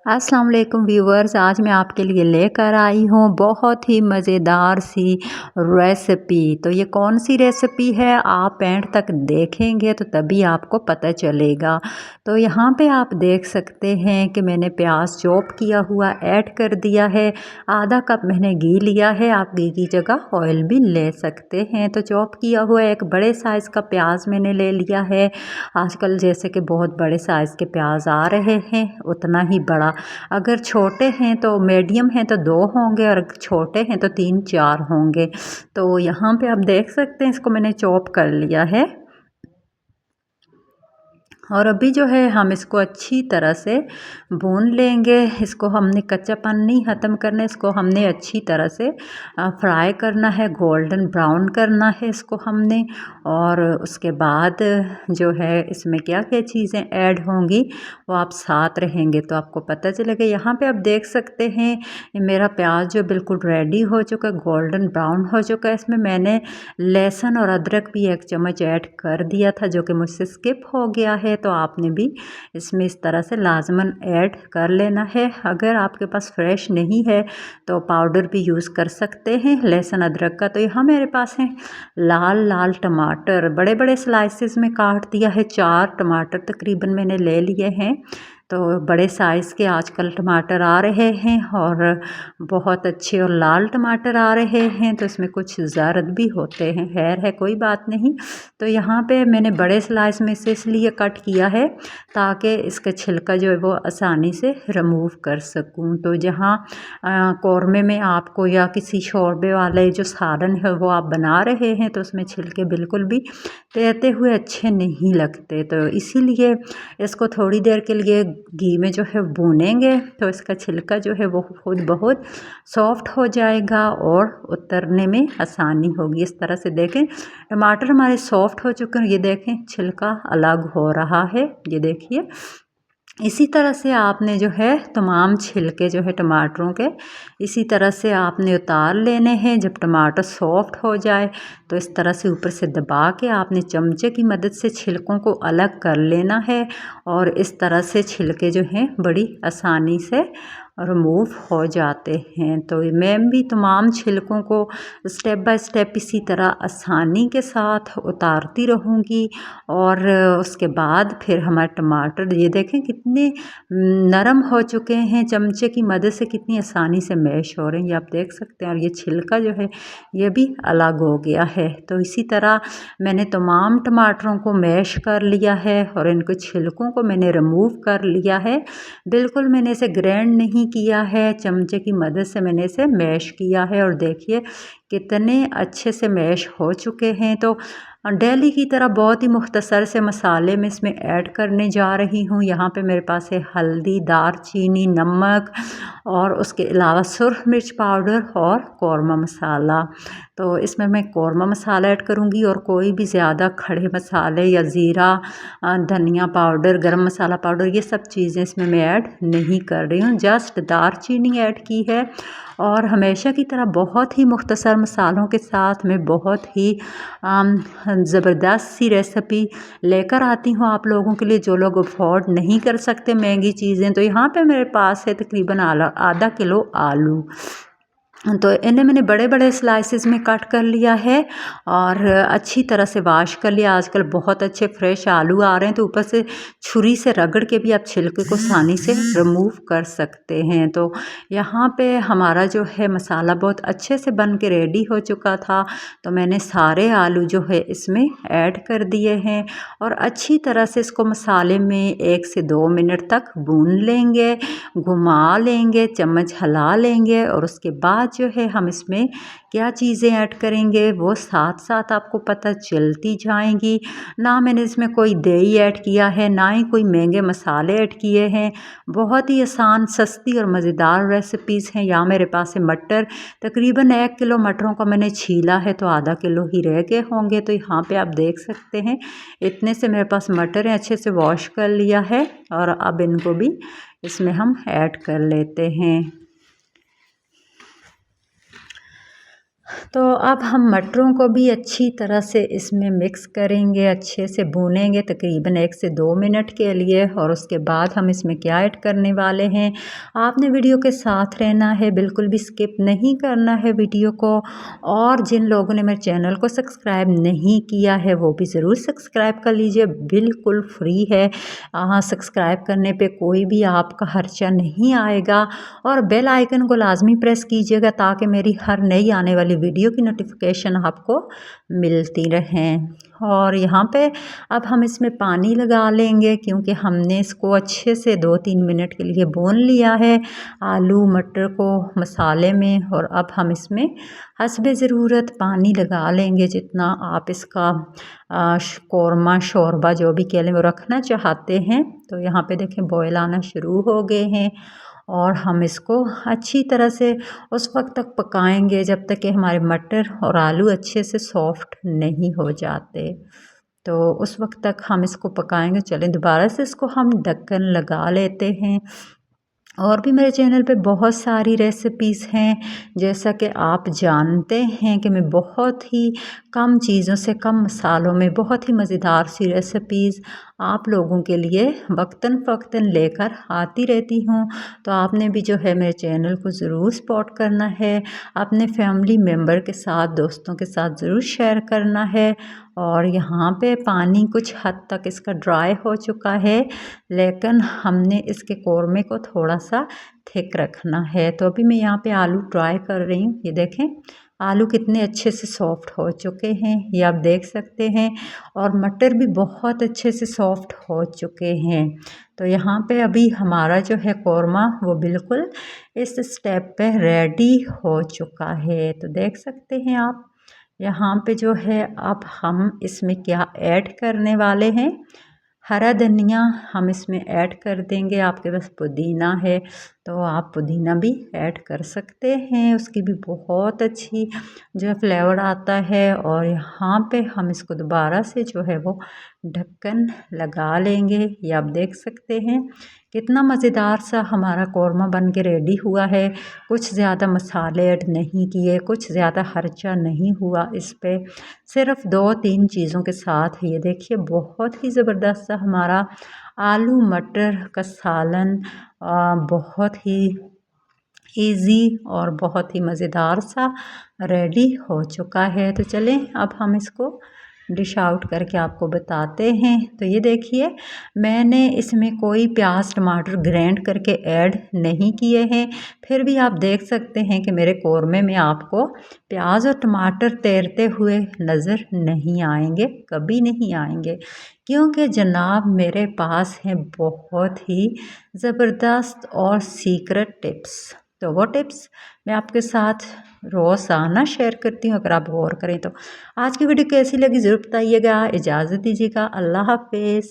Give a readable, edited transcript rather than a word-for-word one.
अस्सलाम वालेकुम व्यूअर्स, आज मैं आपके लिए लेकर आई हूँ बहुत ही मज़ेदार सी रेसिपी। तो ये कौन सी रेसिपी है आप एंड तक देखेंगे तो तभी आपको पता चलेगा। तो यहाँ पे आप देख सकते हैं कि मैंने प्याज चॉप किया हुआ ऐड कर दिया है। आधा कप मैंने घी लिया है, आप घी की जगह ऑयल भी ले सकते हैं। तो चॉप किया हुआ एक बड़े साइज़ का प्याज मैंने ले लिया है। आजकल जैसे कि बहुत बड़े साइज़ के प्याज आ रहे हैं, उतना ही बड़ा, अगर छोटे हैं तो मीडियम हैं तो 2 होंगे और छोटे हैं तो 3-4 होंगे। तो यहाँ पे आप देख सकते हैं इसको मैंने चॉप कर लिया है। और अभी जो है हम इसको अच्छी तरह से भून लेंगे। इसको हमने कच्चापन नहीं ख़त्म करना, इसको हमने अच्छी तरह से फ्राई करना है, गोल्डन ब्राउन करना है इसको हमने। और उसके बाद जो है इसमें क्या क्या चीज़ें ऐड होंगी वो आप साथ रहेंगे तो आपको पता चलेगा। यहाँ पे आप देख सकते हैं मेरा प्याज जो बिल्कुल रेडी हो चुका, गोल्डन ब्राउन हो चुका है। इसमें मैंने लहसुन और अदरक भी 1 चम्मच ऐड कर दिया था जो कि मुझसे स्किप हो गया है। तो आपने भी इसमें इस तरह से लाजमन ऐड कर लेना है। अगर आपके पास फ्रेश नहीं है तो पाउडर भी यूज़ कर सकते हैं लहसुन अदरक का। तो यहाँ मेरे पास है लाल लाल टमाटर, बड़े बड़े स्लाइसेस में काट दिया है। 4 टमाटर तकरीबन मैंने ले लिए हैं। तो बड़े साइज़ के आजकल टमाटर आ रहे हैं और बहुत अच्छे और लाल टमाटर आ रहे हैं। तो इसमें कुछ ज़र्द भी होते हैं, खैर है कोई बात नहीं। तो यहाँ पे मैंने बड़े स्लाइस में से इसलिए कट किया है ताकि इसका छिलका जो है वो आसानी से रिमूव कर सकूँ। तो जहाँ कौरमे में आपको या किसी शोरबे वाले जो सालन है वो आप बना रहे हैं तो उसमें छिलके बिल्कुल भी तैरते हुए अच्छे नहीं लगते। तो इसीलिए इसको थोड़ी देर के लिए घी में जो है भूनेंगे तो इसका छिलका जो है वो खुद बहुत सॉफ्ट हो जाएगा और उतरने में आसानी होगी। इस तरह से देखें टमाटर हमारे सॉफ्ट हो चुके हैं, ये देखें छिलका अलग हो रहा है, ये देखिए। इसी तरह से आपने जो है तमाम छिलके जो है टमाटरों के इसी तरह से आपने उतार लेने हैं। जब टमाटर सॉफ्ट हो जाए तो इस तरह से ऊपर से दबा के आपने चमचे की मदद से छिलकों को अलग कर लेना है। और इस तरह से छिलके जो हैं बड़ी आसानी से रिमूव हो जाते हैं। तो मैं भी तमाम छिलकों को स्टेप बाय स्टेप इसी तरह आसानी के साथ उतारती रहूँगी। और उसके बाद फिर हमारे टमाटर ये देखें कितने नरम हो चुके हैं, चमचे की मदद से कितनी आसानी से मैश हो रहे हैं, ये आप देख सकते हैं। और ये छिलका जो है ये भी अलग हो गया है। तो इसी तरह मैंने तमाम टमाटरों को मैश कर लिया है और इनको छिलकों को मैंने रिमूव कर लिया है। बिल्कुल मैंने इसे ग्राइंड नहीं किया है, चमचे की मदद से मैंने इसे मैश किया है। और देखिए कितने अच्छे से मैश हो चुके हैं। तो डेली की तरह बहुत ही मुख्तसर से मसाले मैं इसमें ऐड करने जा रही हूँ। यहाँ पे मेरे पास है हल्दी, दारचीनी, नमक और उसके अलावा सुरख मिर्च पाउडर और कौरमा मसाला। तो इसमें मैं कौरमा मसाला ऐड करूँगी और कोई भी ज़्यादा खड़े मसाले या ज़ीरा, धनिया पाउडर, गरम मसाला पाउडर, ये सब चीज़ें इसमें मैं ऐड नहीं कर रही हूँ। जस्ट दारचीनी ऐड की है। और हमेशा की तरह बहुत ही मुख्तसर मसालों के साथ मैं बहुत ही ज़बरदस्त सी रेसिपी लेकर आती हूँ आप लोगों के लिए जो लोग अफोर्ड नहीं कर सकते महंगी चीज़ें। तो यहाँ पे मेरे पास है तकरीबन आधा किलो आलू। तो इन्हें मैंने बड़े बड़े स्लाइसेस में कट कर लिया है और अच्छी तरह से वॉश कर लिया। आजकल बहुत अच्छे फ्रेश आलू आ रहे हैं तो ऊपर से छुरी से रगड़ के भी आप छिलके को आसानी से रिमूव कर सकते हैं। तो यहाँ पे हमारा जो है मसाला बहुत अच्छे से बन के रेडी हो चुका था। तो मैंने सारे आलू जो है इसमें ऐड कर दिए हैं और अच्छी तरह से इसको मसाले में 1 से 2 मिनट तक भून लेंगे, घुमा लेंगे, चम्मच हिला लेंगे। और उसके बाद जो है हम इसमें क्या चीज़ें ऐड करेंगे वो साथ साथ आपको पता चलती जाएंगी। ना मैंने इसमें कोई दही ऐड किया है, ना ही कोई महंगे मसाले ऐड किए हैं। बहुत ही आसान, सस्ती और मज़ेदार रेसिपीज़ हैं। यहाँ मेरे पास है मटर, तकरीबन 1 किलो मटरों का मैंने छीला है तो आधा किलो ही रह गए होंगे। तो यहाँ पे आप देख सकते हैं इतने से मेरे पास मटर हैं, अच्छे से वॉश कर लिया है। और अब इनको भी इसमें हम ऐड कर लेते हैं। तो अब हम मटरों को भी अच्छी तरह से इसमें मिक्स करेंगे, अच्छे से भूनेंगे तकरीबन 1 से 2 मिनट के लिए। और उसके बाद हम इसमें क्या ऐड करने वाले हैं, आपने वीडियो के साथ रहना है, बिल्कुल भी स्किप नहीं करना है वीडियो को। और जिन लोगों ने मेरे चैनल को सब्सक्राइब नहीं किया है वो भी ज़रूर सब्सक्राइब कर लीजिए, बिल्कुल फ्री है। सब्सक्राइब करने पे कोई भी आपका खर्चा नहीं आएगा। और बेल आइकन को लाजमी प्रेस कीजिएगा ताकि मेरी हर नई आने वाली वीडियो की नोटिफिकेशन आपको मिलती रहें। और यहाँ पे अब हम इसमें पानी लगा लेंगे क्योंकि हमने इसको अच्छे से 2-3 मिनट के लिए भून लिया है आलू मटर को मसाले में। और अब हम इसमें हस्बे ज़रूरत पानी लगा लेंगे जितना आप इसका कौरमा शोरबा जो भी कह लें वो रखना चाहते हैं। तो यहाँ पे देखें बॉयल आना शुरू हो गए हैं और हम इसको अच्छी तरह से उस वक्त तक पकाएंगे जब तक कि हमारे मटर और आलू अच्छे से सॉफ्ट नहीं हो जाते। तो उस वक्त तक हम इसको पकाएंगे। चलें दोबारा से इसको हम ढक्कन लगा लेते हैं। और भी मेरे चैनल पे बहुत सारी रेसिपीज़ हैं, जैसा कि आप जानते हैं कि मैं बहुत ही कम चीज़ों से कम मसालों में बहुत ही मज़ेदार सी रेसिपीज़ आप लोगों के लिए वक्तन फ़क्तन लेकर आती रहती हूँ। तो आपने भी जो है मेरे चैनल को ज़रूर सपोर्ट करना है, अपने फैमिली मेम्बर के साथ दोस्तों के साथ ज़रूर शेयर करना है। और यहाँ पे पानी कुछ हद तक इसका ड्राई हो चुका है, लेकिन हमने इसके कौरमे को थोड़ा सा थिक रखना है। तो अभी मैं यहाँ पे आलू ट्राई कर रही हूँ। ये देखें आलू कितने अच्छे से सॉफ्ट हो चुके हैं, ये आप देख सकते हैं। और मटर भी बहुत अच्छे से सॉफ्ट हो चुके हैं। तो यहाँ पे अभी हमारा जो है कौरमा वो बिल्कुल इस स्टेप पे रेडी हो चुका है। तो देख सकते हैं आप यहाँ पे जो है अब हम इसमें क्या ऐड करने वाले हैं, हरा धनिया हम इसमें ऐड कर देंगे। आपके पास पुदीना है तो आप पुदीना भी ऐड कर सकते हैं, उसकी भी बहुत अच्छी जो फ्लेवर आता है। और यहाँ पे हम इसको दोबारा से जो है वो ढक्कन लगा लेंगे। ये आप देख सकते हैं कितना मज़ेदार सा हमारा कौरमा बन के रेडी हुआ है। कुछ ज़्यादा मसाले ऐड नहीं किए, कुछ ज़्यादा खर्चा नहीं हुआ इस पे, सिर्फ 2-3 चीज़ों के साथ। ये देखिए बहुत ही ज़बरदस्त सा हमारा आलू मटर का सालन बहुत ही इजी और बहुत ही मज़ेदार सा रेडी हो चुका है। तो चलें अब हम इसको डिश आउट करके आपको बताते हैं। तो ये देखिए मैंने इसमें कोई प्याज टमाटर ग्राइंड करके ऐड नहीं किए हैं, फिर भी आप देख सकते हैं कि मेरे कौरमे में आपको प्याज और टमाटर तैरते हुए नज़र नहीं आएंगे, कभी नहीं आएंगे, क्योंकि जनाब मेरे पास हैं बहुत ही ज़बरदस्त और सीक्रेट टिप्स। तो वो टिप्स मैं आपके साथ रोज़ाना शेयर करती हूँ, अगर आप गौर करें तो। आज की वीडियो कैसी लगी ज़रूर बताइएगा। इजाज़त दीजिएगा। अल्लाह हाफ़िज़।